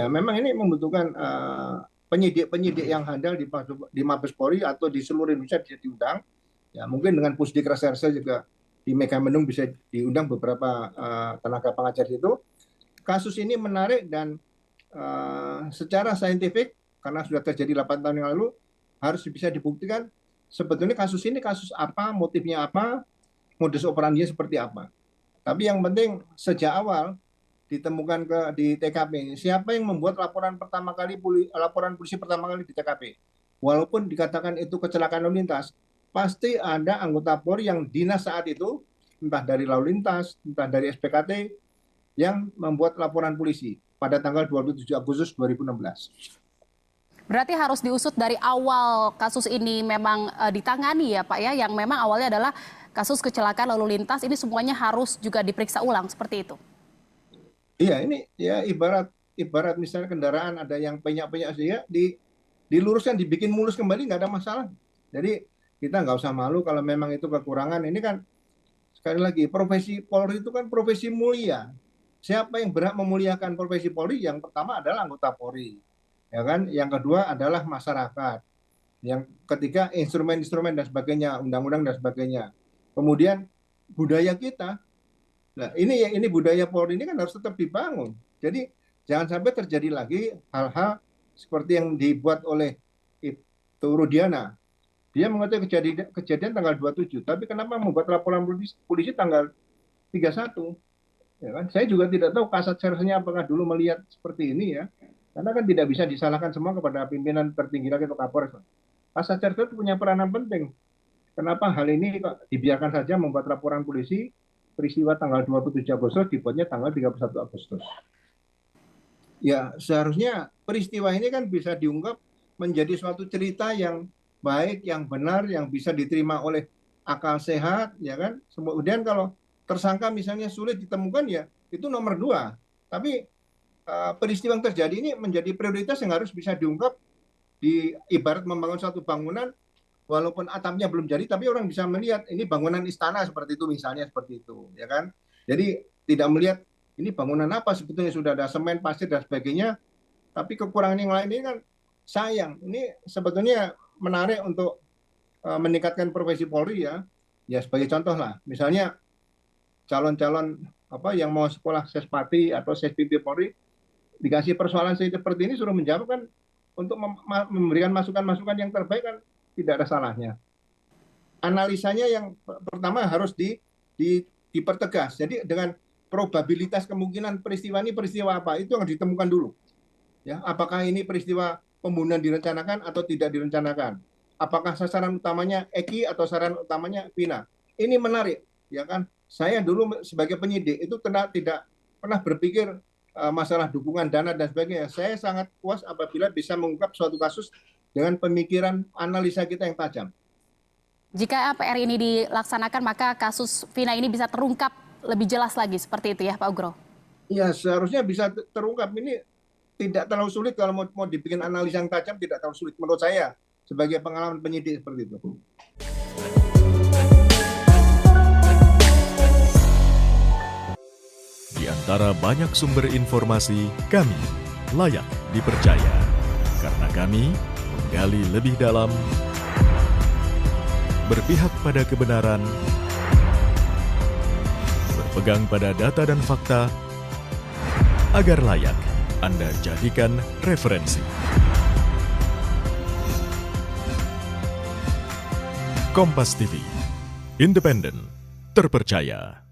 memang ini membutuhkan penyidik-penyidik yang handal di Mabes Polri atau di seluruh Indonesia bisa diundang. Ya, mungkin dengan Pusdik Reserse juga di Megamendung bisa diundang beberapa tenaga pengajar itu. Kasus ini menarik dan secara saintifik, karena sudah terjadi 8 tahun yang lalu, harus bisa dibuktikan sebetulnya kasus ini kasus apa, motifnya apa, modus operandinya seperti apa. Tapi yang penting sejak awal ditemukan di TKP, siapa yang membuat laporan polisi pertama kali di TKP. Walaupun dikatakan itu kecelakaan lalu lintas, pasti ada anggota Polri yang dinas saat itu, entah dari lalu lintas, entah dari SPKT, yang membuat laporan polisi pada tanggal 27 Agustus 2016. Berarti harus diusut dari awal kasus ini memang ditangani ya Pak ya, yang memang awalnya adalah kasus kecelakaan lalu lintas, ini semuanya harus juga diperiksa ulang seperti itu. Iya, ini ya ibarat misalnya kendaraan ada yang penyak-penyak saja diluruskan, dibikin mulus kembali, nggak ada masalah. Jadi kita nggak usah malu kalau memang itu kekurangan. Ini kan sekali lagi profesi Polri itu kan profesi mulia. Siapa yang berhak memuliakan profesi Polri? Yang pertama adalah anggota Polri, ya kan? Yang kedua adalah masyarakat. Yang ketiga instrumen-instrumen dan sebagainya, undang-undang dan sebagainya. Kemudian budaya kita. Nah, ini budaya Polri ini kan harus tetap dibangun. Jadi jangan sampai terjadi lagi hal-hal seperti yang dibuat oleh itu Rudiana. Dia mengetahui kejadian tanggal 27, tapi kenapa membuat laporan polisi tanggal 31? Ya kan? Saya juga tidak tahu kasat sersernya apakah dulu melihat seperti ini ya. Karena kan tidak bisa disalahkan semua kepada pimpinan tertinggi lagi atau Kapolres. Kasat serser punya peranan penting. Kenapa hal ini kok dibiarkan saja membuat laporan polisi peristiwa tanggal 27 Agustus dibuatnya tanggal 31 Agustus. Ya, seharusnya peristiwa ini kan bisa diungkap menjadi suatu cerita yang baik, yang benar, yang bisa diterima oleh akal sehat, ya kan? Kemudian kalau tersangka misalnya sulit ditemukan, ya itu nomor 2. Tapi peristiwa yang terjadi ini menjadi prioritas yang harus bisa diungkap. Di ibarat membangun satu bangunan, walaupun atapnya belum jadi, tapi orang bisa melihat ini bangunan istana seperti itu misalnya, seperti itu, ya kan? Jadi tidak melihat ini bangunan apa, sebetulnya sudah ada semen, pasir dan sebagainya, tapi kekurangan yang lain ini kan sayang. Ini sebetulnya menarik untuk meningkatkan profesi Polri ya. Ya sebagai contoh lah, misalnya calon-calon yang mau sekolah Sespati atau Sespipi Polri dikasih persoalan seperti ini, suruh menjawab kan, untuk memberikan masukan-masukan yang terbaik kan tidak ada salahnya. Analisanya yang pertama harus dipertegas. Jadi dengan probabilitas kemungkinan peristiwa ini peristiwa apa, itu yang ditemukan dulu. Ya, apakah ini peristiwa pembunuhan direncanakan atau tidak direncanakan? Apakah sasaran utamanya Eki atau sasaran utamanya Vina? Ini menarik, ya kan? Saya dulu sebagai penyidik itu tidak pernah berpikir masalah dukungan dana dan sebagainya. Saya sangat puas apabila bisa mengungkap suatu kasus dengan pemikiran analisa kita yang tajam. Jika PR ini dilaksanakan, maka kasus Vina ini bisa terungkap lebih jelas lagi, seperti itu ya Pak Ugro? Iya, seharusnya bisa terungkap. Ini tidak terlalu sulit kalau mau dibikin analisa yang tajam, tidak terlalu sulit menurut saya sebagai pengalaman penyidik seperti itu. Di antara banyak sumber informasi, kami layak dipercaya. Karena kami menggali lebih dalam, berpihak pada kebenaran, berpegang pada data dan fakta, agar layak Anda jadikan referensi. Kompas TV, independen, terpercaya.